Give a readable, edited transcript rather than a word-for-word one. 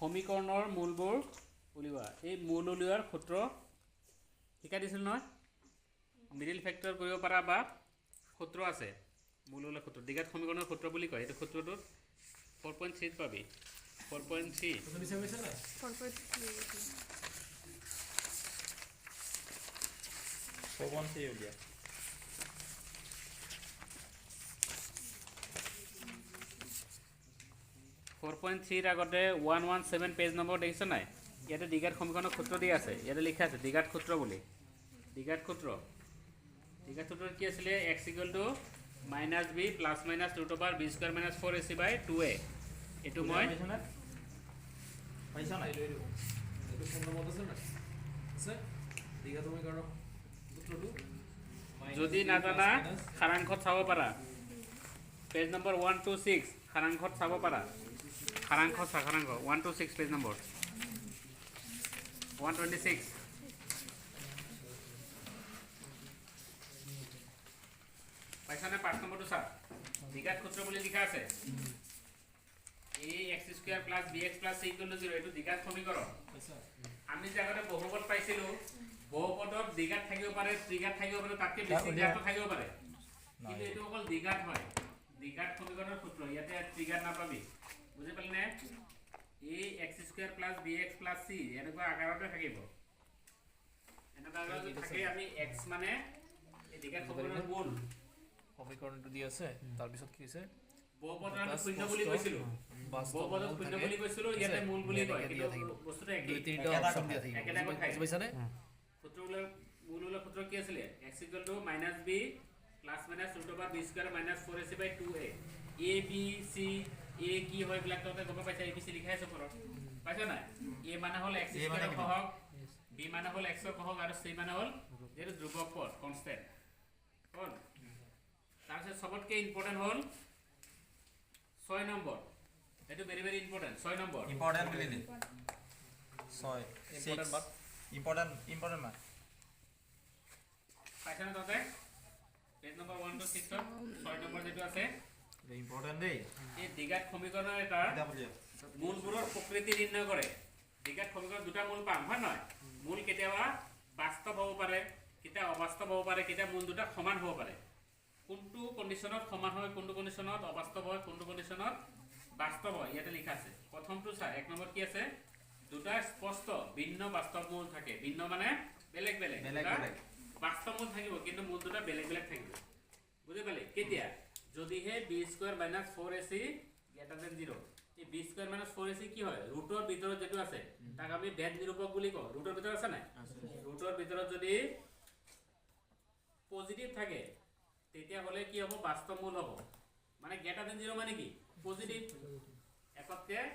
সমীকৰণৰ মূলবোৰ উলিওৱা। এই মূল উলিওৱাৰ সূত্ৰ শিকাই দিছিল নহয়, মিডিল ফেক্টৰ কৰিব পাৰা বা সূত্ৰ আছে মূল উলিওৱাৰ সূত্ৰ, দ্বিঘাত সমীকৰণৰ সূত্ৰ বুলি কয়। এইটো সূত্ৰটোত 4.3 পাবি। 4.3 উলিয়া 4.3 আগতে 117 পেজ নম্বৰ দেখিছ নাই? ইয়াতে দ্বিঘাত সমীকৰণৰ সূত্ৰ দি আছে, ইয়াতে লিখা আছে দ্বিঘাত সূত্ৰ বুলি। দ্বিঘাত সূত্ৰত কি আছিলে? x = -b plus minus √b² - 4ac/2a। এইটো মই পাইছা নাই? এইটো ফোন নম্বৰত আছে নাই? আছে দ্বিঘাত সমীকৰণৰ সূত্ৰটো যদি নাজানা সাৰাংশত চাব পাৰা, পেজ নম্বৰ 126 সাৰাংশত চাব পাৰা। সাৰাংশ 126 পেজ নম্বৰ 126। পাইছানে? 5 নম্বৰটো চা, দ্বিঘাত সূত্ৰ বুলি লিখা আছে ax² + bx + c = 0। এইটো দ্বিঘাত সমীকৰণ। আমি যে আগতে বহুপদ পাইছিলো, বহুপদত দ্বিঘাত থাকিব পাৰে, ত্ৰিঘাত থাকিব পাৰে, তাতকে বেছি ঘাত থাকিব পাৰে, কিন্তু এইটো অকল দ্বিঘাত হয়। দ্বিঘাত সমীকৰণৰ সূত্ৰ, ইয়াতে ত্ৰিঘাত নাপাবি। বুজি পালি নে? ax² + bx + c এনেকুৱা আকাৰতে থাকিব। এনেকুৱা আকাৰত থাকে, আমি x মানে এই দ্বিঘাত সমীকৰণৰ মূল সমীকৰণটো দি আছে। তাৰ পিছত কি হৈছে? বহুপদত আমি শূন্য বুলি কৈছিলো, বহুপদত শূন্য বুলি কৈছিলো, ইয়াতে মূল বুলি কয়, কিন্তু বস্তুটো একেই। তিনিটা অপচন দিয়া থাকিব। বুজি পাইছানে? সূত্ৰবিলাক মূল উলিওৱাৰ সূত্ৰ কি আছিলে? x = -b plus minus √b² - 4ac/2a। a b c a কি হয় এইবিলাক তহঁতে গম পাইছা? a b c লিখাই আছে ওপৰত, পাইছা নাই? a মানে হ'ল x² ৰ সহগ, b মানে হ'ল x ৰ সহগ, আৰু c মানে হ'ল যিটো ধ্ৰুৱক পদ কনষ্টেণ্ট হ'ল। তাৰপিছত চবতকৈ ইম্পৰ্টেণ্ট হ'ল 6 নম্বৰ। এইটো very very important. 6 number important বুলি দি 6 ইম্পৰ্টেণ্ট মাৰ্ক পাইছানে তহঁতে? পেজ নম্বৰ 126 ত 6 নম্বৰ যিটো আছে, ইম্পৰ্টেণ্ট দেই। এই দ্বিঘাত সমীকৰণৰ এটাৰ মূলবোৰৰ প্ৰকৃতি নিৰ্ণয় কৰে। দ্বিঘাত সমীকৰণৰ দুটা মূল পাম, হয় নহয়? মূল কেতিয়াবা বাস্তৱ হ'ব পাৰে, কেতিয়াবা অবাস্তৱ হ'ব পাৰে, কেতিয়াবা মূল দুটা সমান হ'ব পাৰে। কোনটো কণ্ডিশ্যনত সমান হয়, কোনটো কণ্ডিশ্যনত অবাস্তৱ হয়, কোনটো কণ্ডিশ্যনত বাস্তৱ হয়, ইয়াতে লিখা আছে। প্ৰথমটো চা, 1 নম্বৰ কি আছে? দুটা স্পষ্ট ভিন্ন বাস্তৱ মূল থাকে। ভিন্ন মানে বেলেগ বেলেগ বাস্তৱ মূল থাকিব, কিন্তু মূল দুটা বেলেগ বেলেগ থাকিব। বুজি পালি? কেতিয়া? যদিহে b² - 4ac > 0। এই b² - 4ac কি হয়? ৰুটৰ ভিতৰত যেটো আছে তাক আমি ভেদ নিৰূপক বুলি কওঁ। ৰুটৰ ভিতৰত আছে নাই? ৰুটৰ ভিতৰত যদি পজিটিভ থাকে তেতিয়া হলে কি হ'ব? বাস্তৱ মূল হ'ব। মানে > 0 মানে কি? পজিটিভ। একতকে